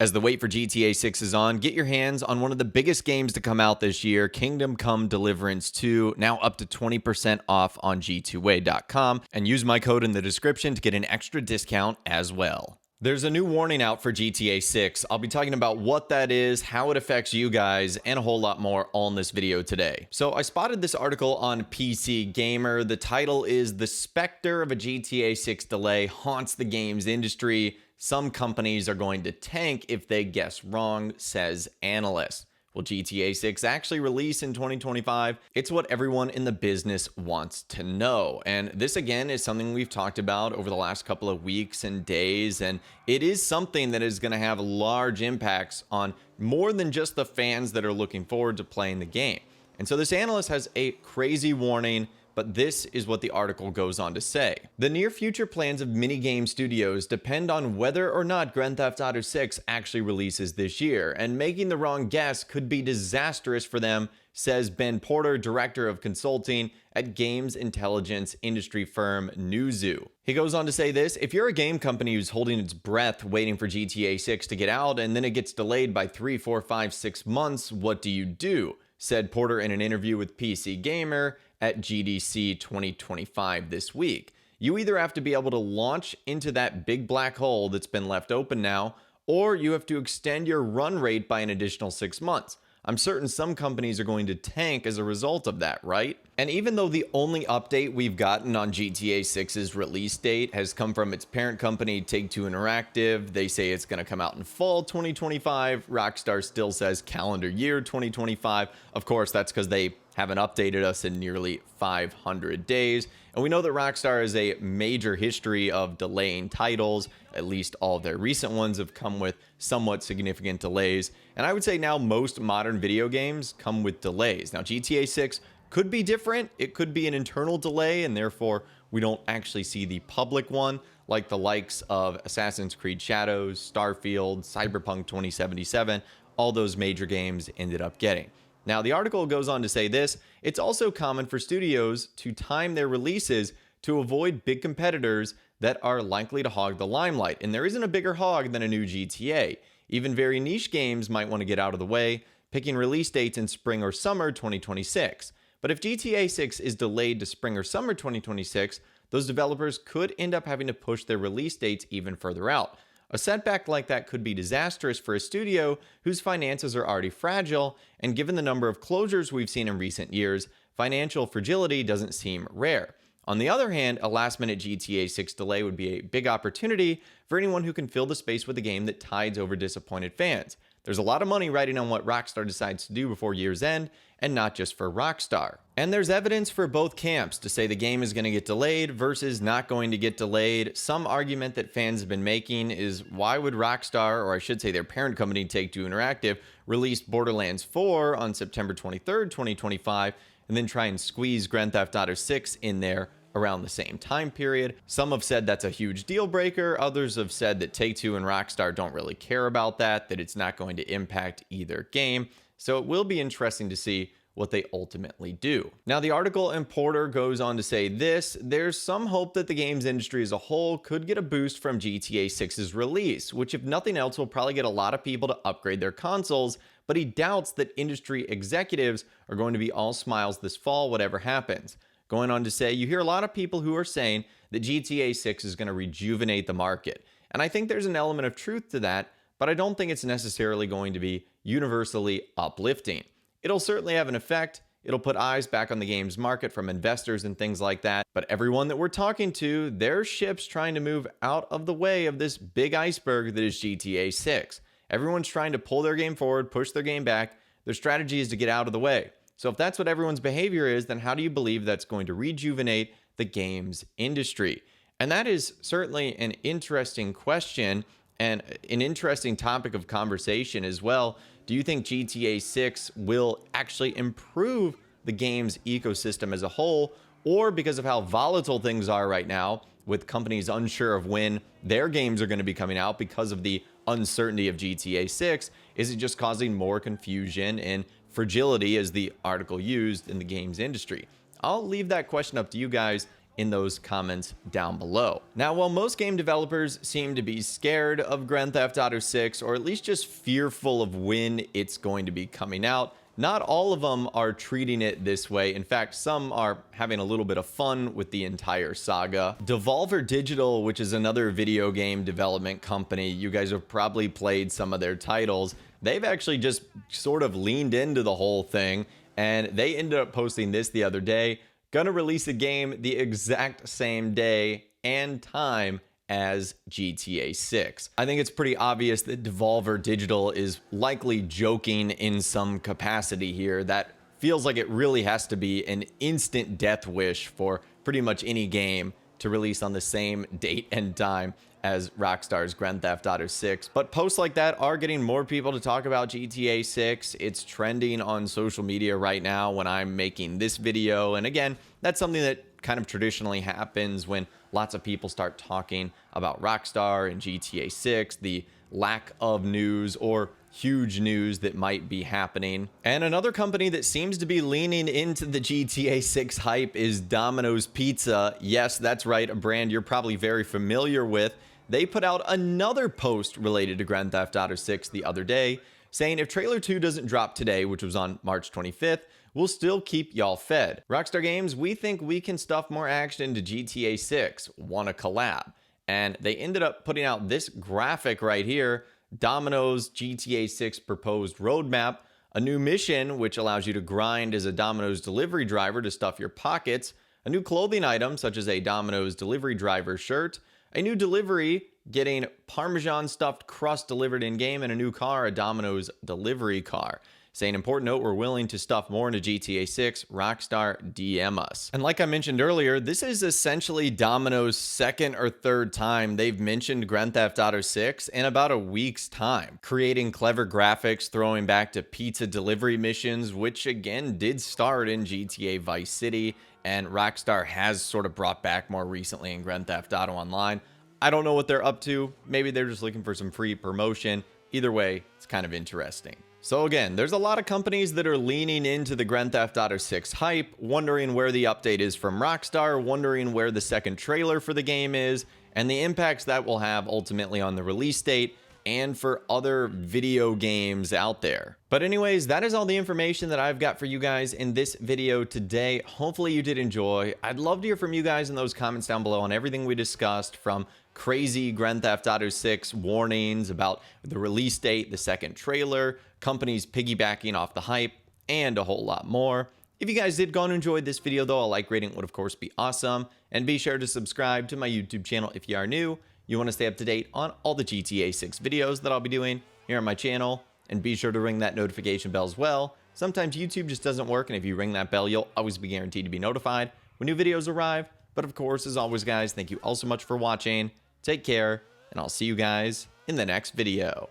As the wait for GTA 6 is on, get your hands on one of the biggest games to come out this year, Kingdom Come Deliverance 2, now up to 20% off on g2a.com, and use my code in the description to get an extra discount as well. There's a new warning out for GTA 6. I'll be talking about what that is, how it affects you guys, and a whole lot more all in this video today. So I spotted this article on PC Gamer. The title is "The Specter of a GTA 6 Delay Haunts the Games Industry. Some companies are going to tank if they guess wrong," says analyst. Will GTA 6 actually release in 2025? It's what everyone in the business wants to know. And this, again, is something we've talked about over the last couple of weeks and days. And it is something that is going to have large impacts on more than just the fans that are looking forward to playing the game. And so this analyst has a crazy warning, but this is what the article goes on to say. The near future plans of many game studios depend on whether or not Grand Theft Auto 6 actually releases this year, and making the wrong guess could be disastrous for them, says Ben Porter, director of consulting at games intelligence industry firm Newzoo. He goes on to say this: "If you're a game company who's holding its breath waiting for GTA 6 to get out and then it gets delayed by 3, 4, 5, 6 months, what do you do?" said Porter in an interview with PC Gamer at GDC 2025 this week. You either have to be able to launch into that big black hole that's been left open now, or you have to extend your run rate by an additional 6 months. I'm certain some companies are going to tank as a result of that, right? And even though the only update we've gotten on GTA 6's release date has come from its parent company, Take-Two Interactive, they say it's going to come out in fall 2025. Rockstar still says calendar year 2025. Of course, that's because they haven't updated us in nearly 500 days. And we know that Rockstar has a major history of delaying titles. At least all of their recent ones have come with somewhat significant delays. And I would say now most modern video games come with delays. Now, GTA 6 could be different. It could be an internal delay, and therefore we don't actually see the public one like the likes of Assassin's Creed Shadows, Starfield, Cyberpunk 2077, all those major games ended up getting. Now, the article goes on to say this: "It's also common for studios to time their releases to avoid big competitors that are likely to hog the limelight. And there isn't a bigger hog than a new GTA. Even very niche games might want to get out of the way, picking release dates in spring or summer 2026. But if GTA 6 is delayed to spring or summer 2026, those developers could end up having to push their release dates even further out. A setback like that could be disastrous for a studio whose finances are already fragile, and given the number of closures we've seen in recent years, financial fragility doesn't seem rare. On the other hand, a last-minute GTA 6 delay would be a big opportunity for anyone who can fill the space with a game that tides over disappointed fans. There's a lot of money riding on what Rockstar decides to do before year's end, and not just for Rockstar. And there's evidence for both camps to say the game is going to get delayed versus not going to get delayed. Some argument that fans have been making is, why would Rockstar, or I should say their parent company Take-Two Interactive, release Borderlands 4 on September 23rd, 2025, and then try and squeeze Grand Theft Auto 6 in there around the same time period? Some have said that's a huge deal breaker. Others have said that Take-Two and Rockstar don't really care about that it's not going to impact either game. So it will be interesting to see what they ultimately do. Now, the article in Porter goes on to say this: "There's some hope that the games industry as a whole could get a boost from GTA 6's release, which if nothing else will probably get a lot of people to upgrade their consoles, but he doubts that industry executives are going to be all smiles this fall, whatever happens." Going on to say, "You hear a lot of people who are saying that GTA 6 is going to rejuvenate the market. And I think there's an element of truth to that, but I don't think it's necessarily going to be universally uplifting. It'll certainly have an effect. It'll put eyes back on the games market from investors and things like that. But everyone that we're talking to, their ship's trying to move out of the way of this big iceberg that is GTA 6. Everyone's trying to pull their game forward, push their game back. Their strategy is to get out of the way. So if that's what everyone's behavior is, then how do you believe that's going to rejuvenate the games industry?" And that is certainly an interesting question and an interesting topic of conversation as well. Do you think GTA 6 will actually improve the games ecosystem as a whole, or because of how volatile things are right now, with companies unsure of when their games are going to be coming out because of the uncertainty of GTA 6, is it just causing more confusion and fragility, as the article used, in the games industry? I'll leave that question up to you guys in those comments down below. Now, while most game developers seem to be scared of Grand Theft Auto 6, or at least just fearful of when it's going to be coming out, not all of them are treating it this way. In fact, some are having a little bit of fun with the entire saga. Devolver Digital, which is another video game development company, you guys have probably played some of their titles. They've actually just sort of leaned into the whole thing, and they ended up posting this the other day. Gonna release a game the exact same day and time as GTA 6. I think it's pretty obvious that Devolver Digital is likely joking in some capacity here. That feels like it really has to be an instant death wish for pretty much any game to release on the same date and time as Rockstar's Grand Theft Auto 6. But posts like that are getting more people to talk about GTA 6. It's trending on social media right now when I'm making this video. And again, that's something that kind of traditionally happens when lots of people start talking about Rockstar and GTA 6, the lack of news or huge news that might be happening. And another company that seems to be leaning into the GTA 6 hype is Domino's Pizza. Yes, that's right, a brand you're probably very familiar with. They put out another post related to Grand Theft Auto 6 the other day, saying if trailer 2 doesn't drop today, which was on March 25th, we'll still keep y'all fed. Rockstar Games, we think we can stuff more action into GTA 6. Want a collab? And they ended up putting out this graphic right here, Domino's GTA 6 proposed roadmap, a new mission which allows you to grind as a Domino's delivery driver to stuff your pockets, a new clothing item such as a Domino's delivery driver shirt, a new delivery getting Parmesan stuffed crust delivered in-game, and a new car, a Domino's delivery car. Saying, important note, we're willing to stuff more into GTA 6, Rockstar DM us. And like I mentioned earlier, this is essentially Domino's second or third time they've mentioned Grand Theft Auto 6 in about a week's time. Creating clever graphics, throwing back to pizza delivery missions, which again did start in GTA Vice City, and Rockstar has sort of brought back more recently in Grand Theft Auto Online. I don't know what they're up to. Maybe they're just looking for some free promotion. Either way, it's kind of interesting. So again, there's a lot of companies that are leaning into the Grand Theft Auto 6 hype, wondering where the update is from Rockstar, wondering where the second trailer for the game is, and the impacts that will have ultimately on the release date and for other video games out there. But anyways, that is all the information that I've got for you guys in this video today. Hopefully you did enjoy. I'd love to hear from you guys in those comments down below on everything we discussed, from crazy Grand Theft Auto 6 warnings about the release date, the second trailer, companies piggybacking off the hype, and a whole lot more. If you guys did go and enjoy this video though, a like rating would of course be awesome. And be sure to subscribe to my YouTube channel if you are new. You want to stay up to date on all the GTA 6 videos that I'll be doing here on my channel. And be sure to ring that notification bell as well. Sometimes YouTube just doesn't work, and if you ring that bell, you'll always be guaranteed to be notified when new videos arrive. But of course, as always guys, thank you all so much for watching. Take care, and I'll see you guys in the next video.